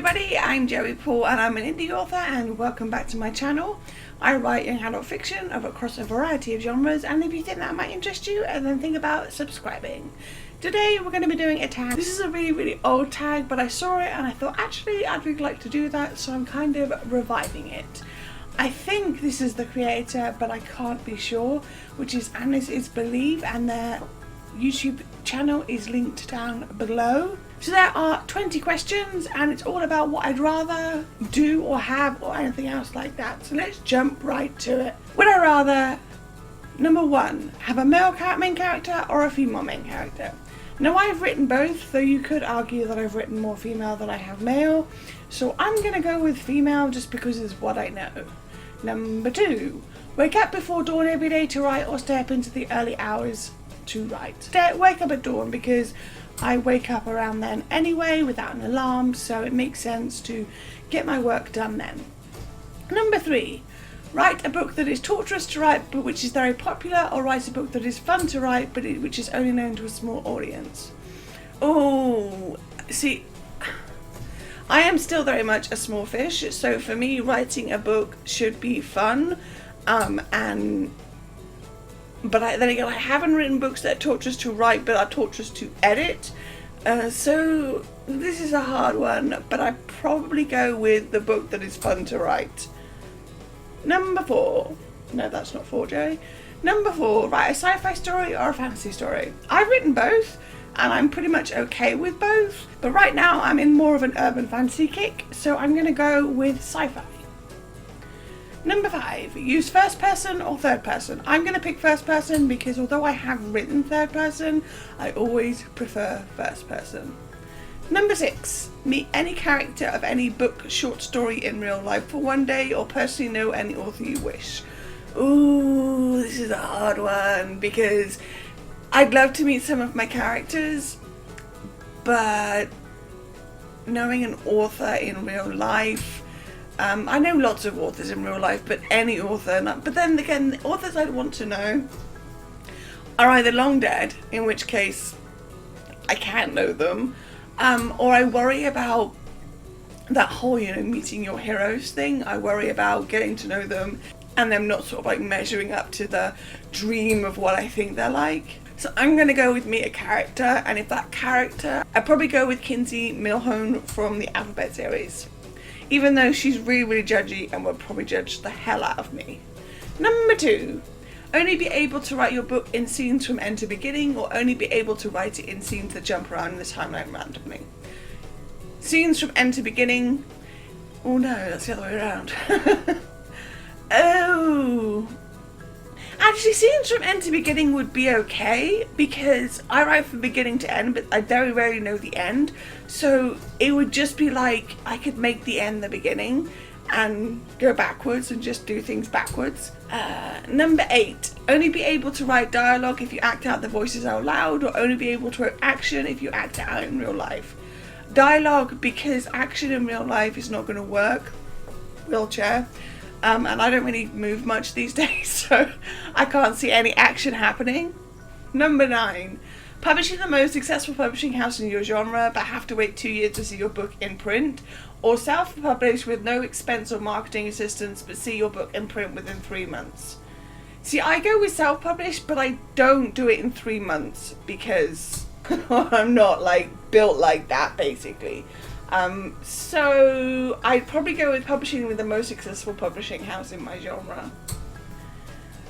everybody, I'm Joey Paul and I'm an indie author, and welcome back to my channel. I write young adult fiction across a variety of genres, and if you think that might interest you, then think about subscribing. Today we're going to be doing a tag. This is a really old tag, but I saw it and I thought actually I'd really like to do that, so I'm kind of reviving it. I think this is the creator, but I can't be sure, which is Anis is Believe, and their YouTube channel is linked down below. So there are 20 questions and it's all about what I'd rather do or have or anything else like that. So let's jump right to it. Would I rather, number one, have a male main character or a female main character? Now I've written both, though you could argue that I've written more female than I have male. So I'm going to go with female just because it's what I know. Number two, wake up before dawn every day to write or stay up into the early hours to write. Wake up at dawn because I wake up around then anyway without an alarm, so it makes sense to get my work done then. Number three, write a book that is torturous to write but which is very popular, or write a book that is fun to write but which is only known to a small audience. Oh, see, I am still very much a small fish, so for me writing a book should be fun, but then again, I haven't written books that are torturous to write but are torturous to edit, so this is a hard one, but I probably go with the book that is fun to write. Number four, no that's not four, Joey. Number four, write a sci-fi story or a fantasy story. I've written both and I'm pretty much okay with both, but right now I'm in more of an urban fantasy kick, so I'm going to go with sci-fi. Number five, use first person or third person. I'm going to pick first person because although I have written third person, I always prefer first person. Number six, meet any character of any book, short story in real life for one day, or personally know any author you wish. Ooh, this is a hard one because I'd love to meet some of my characters, but knowing an author in real life, I know lots of authors in real life, but any author, but then again, the authors I'd want to know are either long dead, in which case I can't know them, or I worry about that whole, meeting your heroes thing. I worry about getting to know them and them not sort of like measuring up to the dream of what I think they're like. So I'm going to go with meet a character, and if that character, I'd probably go with Kinsey Milhone from the Alphabet series. Even though she's really judgy and will probably judge the hell out of me. Number two, only be able to write your book in scenes from end to beginning, or only be able to write it in scenes that jump around in the timeline randomly. Scenes from end to beginning. Oh no, that's the other way around. Oh. Actually, scenes from end to beginning would be okay because I write from beginning to end, but I very rarely know the end. So it would just be like I could make the end the beginning and go backwards and just do things backwards. Number eight, only be able to write dialogue if you act out the voices out loud, or only be able to write action if you act it out in real life. Dialogue because action in real life is not going to work. Wheelchair. And I don't really move much these days, so I can't see any action happening. Number nine, publishing the most successful publishing house in your genre but have to wait 2 years to see your book in print, or self-publish with no expense or marketing assistance but see your book in print within 3 months. See, I go with self-publish, but I don't do it in 3 months because I'm not built like that basically. So I'd probably go with publishing with the most successful publishing house in my genre.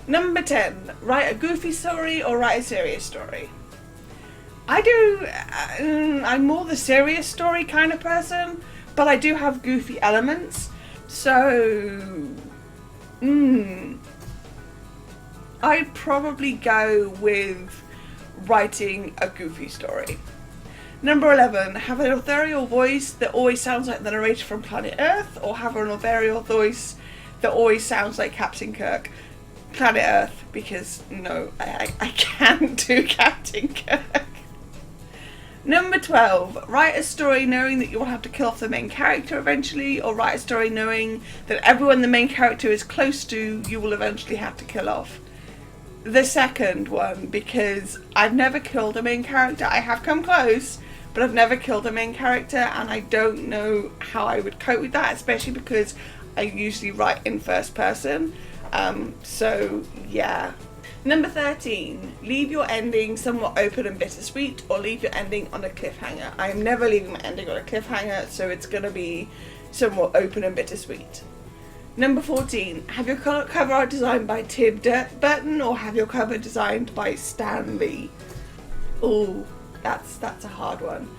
Number 10, write a goofy story or write a serious story. I'm more the serious story kind of person, but I do have goofy elements. So, I'd probably go with writing a goofy story. Number 11, have an ethereal voice that always sounds like the narrator from Planet Earth, or have an ethereal voice that always sounds like Captain Kirk. Planet Earth, because no, I can't do Captain Kirk. Number 12, write a story knowing that you will have to kill off the main character eventually, or write a story knowing that everyone the main character is close to you will eventually have to kill off. The second one, because I've never killed a main character. I have come close, but I've never killed a main character, and I don't know how I would cope with that, especially because I usually write in first person. So yeah. Number 13, leave your ending somewhat open and bittersweet, or leave your ending on a cliffhanger. I am never leaving my ending on a cliffhanger, so it's going to be somewhat open and bittersweet. Number 14, have your cover art designed by Tim Burton, or have your cover designed by Stan Lee? Oh, that's a hard one.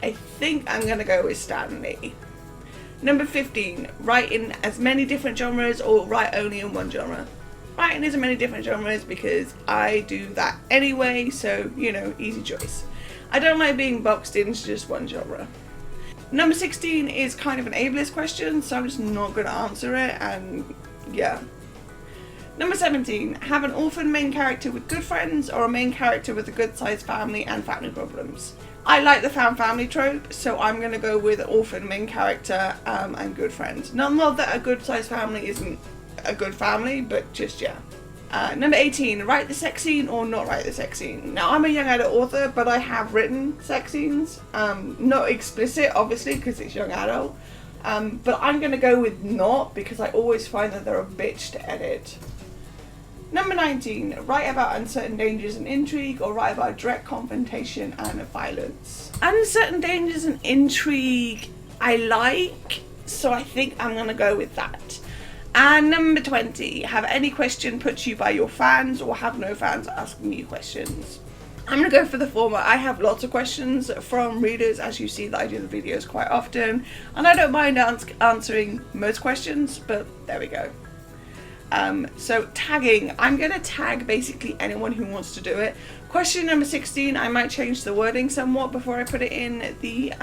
I think I'm going to go with Stan Lee. Number 15, write in as many different genres, or write only in one genre. Write in as many different genres because I do that anyway, so, you know, easy choice. I don't like being boxed into just one genre. Number 16 is kind of an ableist question, so I'm just not going to answer it, and yeah. Number 17, have an orphan main character with good friends, or a main character with a good sized family and family problems. I like the found family trope, so I'm going to go with orphan main character and good friends. Not that a good sized family isn't a good family, but just yeah. Number 18, write the sex scene or not write the sex scene. Now, I'm a young adult author, but I have written sex scenes. Not explicit, obviously, because it's young adult. But I'm going to go with not, because I always find that they're a bitch to edit. Number 19, write about uncertain dangers and intrigue, or write about direct confrontation and violence. Uncertain dangers and intrigue I like, so I think I'm going to go with that. And number 20, have any question put to you by your fans, or have no fans asking you questions. I'm going to go for the former. I have lots of questions from readers, as you see that I do the videos quite often, and I don't mind answering most questions, but there we go. So tagging, I'm going to tag basically anyone who wants to do it. Question number 16, I might change the wording somewhat before I put it in the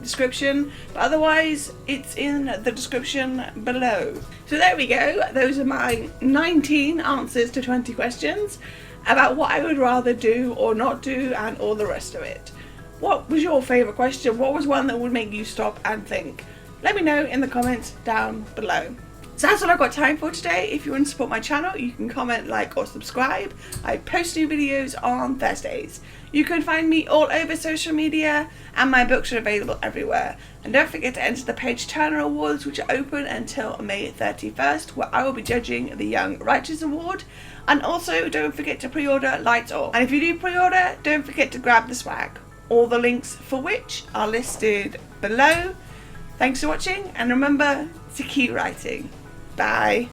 description, but otherwise it's in the description below. So there we go, those are my 19 answers to 20 questions about what I would rather do or not do and all the rest of it. What was your favourite question? What was one that would make you stop and think? Let me know in the comments down below. So that's all I've got time for today. If you want to support my channel, you can comment, like, or subscribe. I post new videos on Thursdays. You can find me all over social media, and my books are available everywhere. And don't forget to enter the Page Turner Awards, which are open until May 31st, where I will be judging the Young Writers Award. And also, don't forget to pre-order Lights Off. And if you do pre-order, don't forget to grab the swag. All the links for which are listed below. Thanks for watching, and remember to keep writing. Bye.